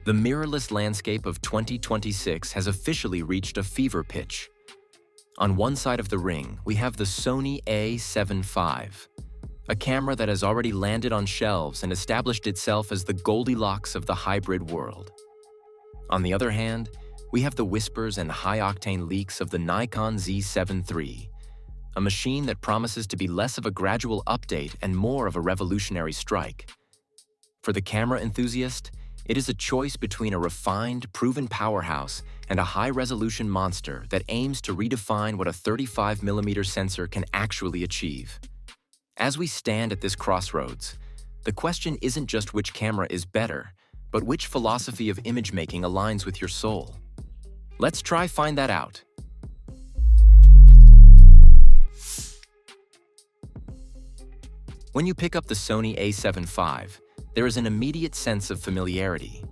The mirrorless landscape of 2026 has officially reached a fever pitch. On one side of the ring, we have the Sony A7 V, a camera that has already landed on shelves and established itself as the Goldilocks of the hybrid world. On the other hand, we have the whispers and high-octane leaks of the Nikon Z7 III, a machine that promises to be less of a gradual update and more of a revolutionary strike. For the camera enthusiast, it is a choice between a refined, proven powerhouse and a high-resolution monster that aims to redefine what a 35mm sensor can actually achieve. As we stand at this crossroads, the question isn't just which camera is better, but which philosophy of image-making aligns with your soul. Let's try find that out. When you pick up the Sony A7 V, there is an immediate sense of familiarity.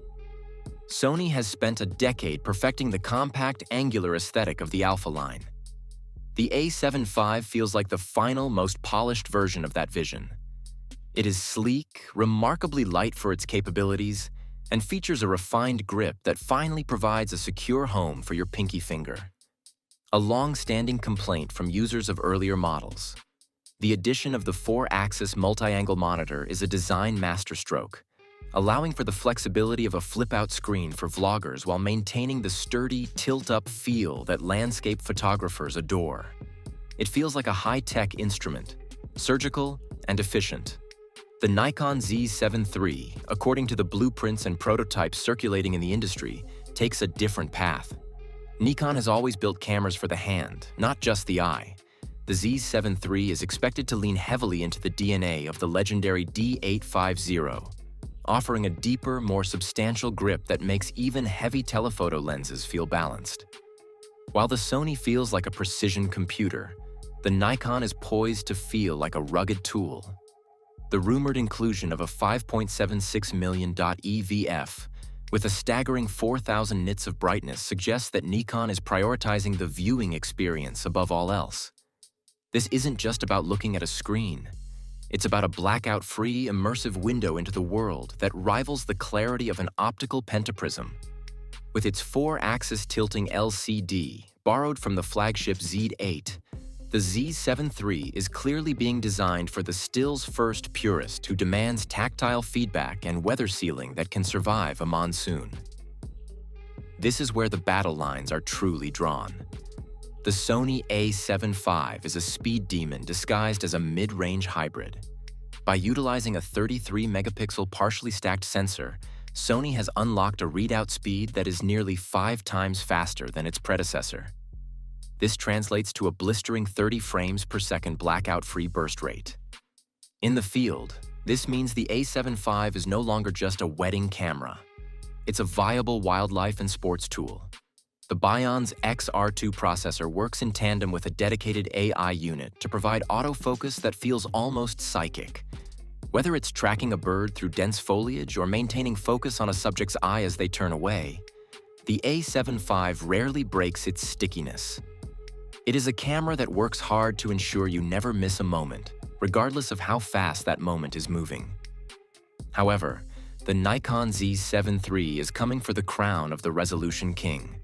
Sony has spent a decade perfecting the compact, angular aesthetic of the Alpha line. The A7 V feels like the final, most polished version of that vision. It is sleek, remarkably light for its capabilities, and features a refined grip that finally provides a secure home for your pinky finger. A long-standing complaint from users of earlier models. The addition of the 4-axis multi-angle monitor is a design masterstroke, allowing for the flexibility of a flip-out screen for vloggers while maintaining the sturdy, tilt-up feel that landscape photographers adore. It feels like a high-tech instrument, surgical and efficient. The Nikon Z7 III, according to the blueprints and prototypes circulating in the industry, takes a different path. Nikon has always built cameras for the hand, not just the eye. The Z7 III is expected to lean heavily into the DNA of the legendary D850, offering a deeper, more substantial grip that makes even heavy telephoto lenses feel balanced. While the Sony feels like a precision computer, the Nikon is poised to feel like a rugged tool. The rumored inclusion of a 5.76 million EVF with a staggering 4,000 nits of brightness suggests that Nikon is prioritizing the viewing experience above all else. This isn't just about looking at a screen. It's about a blackout-free, immersive window into the world that rivals the clarity of an optical pentaprism. With its 4-axis tilting LCD, borrowed from the flagship Z8, the Z7 III is clearly being designed for the stills-first purist who demands tactile feedback and weather sealing that can survive a monsoon. This is where the battle lines are truly drawn. The Sony A7 V is a speed demon disguised as a mid-range hybrid. By utilizing a 33-megapixel partially stacked sensor, Sony has unlocked a readout speed that is nearly 5 times faster than its predecessor. This translates to a blistering 30 frames per second blackout-free burst rate. In the field, this means the A7 V is no longer just a wedding camera. It's a viable wildlife and sports tool. The Bion's XR2 processor works in tandem with a dedicated AI unit to provide autofocus that feels almost psychic. Whether it's tracking a bird through dense foliage or maintaining focus on a subject's eye as they turn away, the A7 V rarely breaks its stickiness. It is a camera that works hard to ensure you never miss a moment, regardless of how fast that moment is moving. However, the Nikon Z7 III is coming for the crown of the resolution king.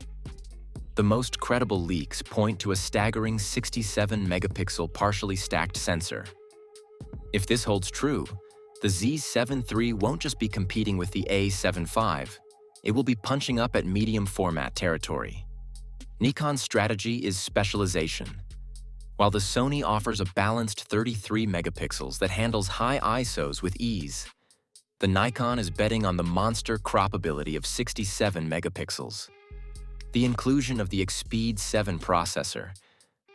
The most credible leaks point to a staggering 67-megapixel partially stacked sensor. If this holds true, the Z7 III won't just be competing with the A7 V, it will be punching up at medium format territory. Nikon's strategy is specialization. While the Sony offers a balanced 33 megapixels that handles high ISOs with ease, the Nikon is betting on the monster crop ability of 67 megapixels. The inclusion of the Expeed 7 processor,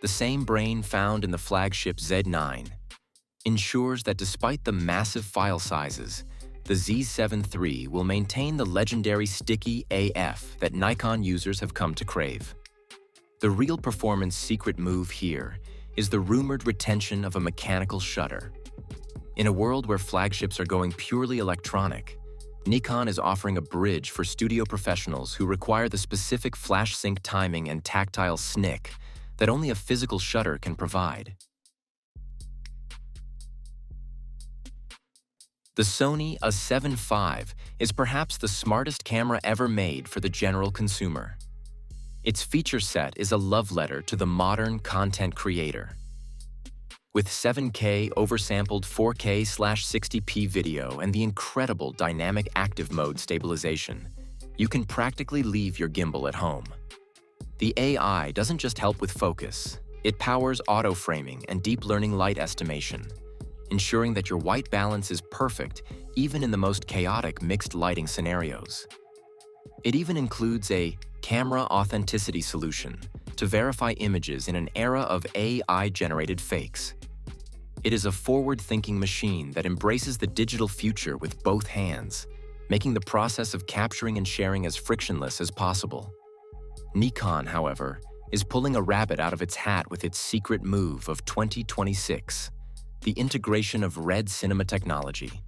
the same brain found in the flagship Z9, ensures that despite the massive file sizes, the Z7 III will maintain the legendary sticky AF that Nikon users have come to crave. The real performance secret move here is the rumored retention of a mechanical shutter. In a world where flagships are going purely electronic, Nikon is offering a bridge for studio professionals who require the specific flash sync timing and tactile snick that only a physical shutter can provide. The Sony A7 V is perhaps the smartest camera ever made for the general consumer. Its feature set is a love letter to the modern content creator. With 7K oversampled 4K/60p video and the incredible dynamic active mode stabilization, you can practically leave your gimbal at home. The AI doesn't just help with focus, it powers auto-framing and deep learning light estimation, ensuring that your white balance is perfect even in the most chaotic mixed lighting scenarios. It even includes a camera authenticity solution to verify images in an era of AI-generated fakes. It is a forward-thinking machine that embraces the digital future with both hands, making the process of capturing and sharing as frictionless as possible. Nikon, however, is pulling a rabbit out of its hat with its secret move of 2026, the integration of RED cinema technology.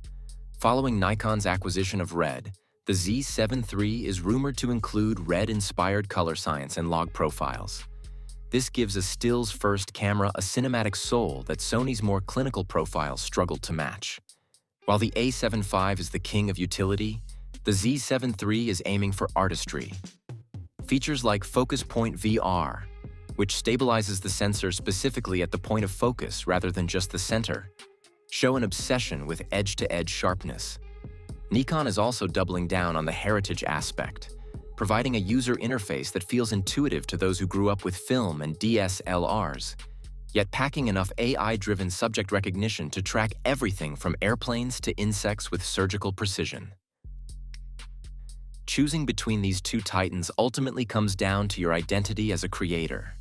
Following Nikon's acquisition of RED, the Z7 III is rumored to include RED-inspired color science and log profiles. This gives a stills-first camera a cinematic soul that Sony's more clinical profiles struggled to match. While the A7 V is the king of utility, the Z7 III is aiming for artistry. Features like Focus Point VR, which stabilizes the sensor specifically at the point of focus rather than just the center, show an obsession with edge-to-edge sharpness. Nikon is also doubling down on the heritage aspect, providing a user interface that feels intuitive to those who grew up with film and DSLRs, yet packing enough AI-driven subject recognition to track everything from airplanes to insects with surgical precision. Choosing between these two titans ultimately comes down to your identity as a creator.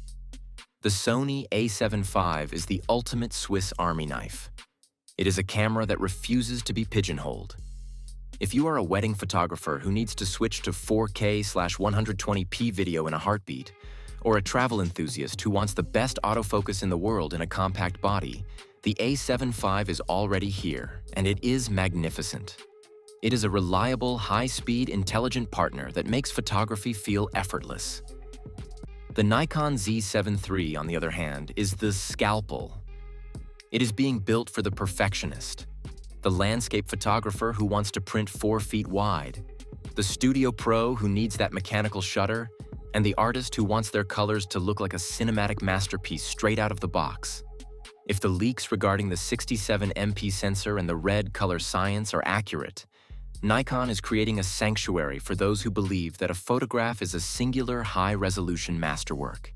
The Sony A7 V is the ultimate Swiss Army knife. It is a camera that refuses to be pigeonholed. If you are a wedding photographer who needs to switch to 4K/120p video in a heartbeat, or a travel enthusiast who wants the best autofocus in the world in a compact body, the A7 V is already here, and it is magnificent. It is a reliable, high-speed, intelligent partner that makes photography feel effortless. The Nikon Z7 III, on the other hand, is the scalpel. It is being built for the perfectionist, the landscape photographer who wants to print 4 feet wide, the studio pro who needs that mechanical shutter, and the artist who wants their colors to look like a cinematic masterpiece straight out of the box. If the leaks regarding the 67MP sensor and the RED color science are accurate, Nikon is creating a sanctuary for those who believe that a photograph is a singular high-resolution masterwork.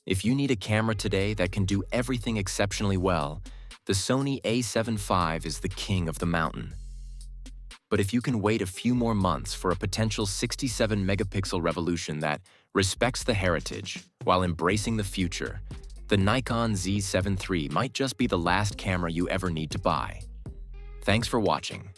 If you need a camera today that can do everything exceptionally well, the Sony A7 V is the king of the mountain. But if you can wait a few more months for a potential 67-megapixel revolution that respects the heritage while embracing the future, the Nikon Z7 III might just be the last camera you ever need to buy. Thanks for watching.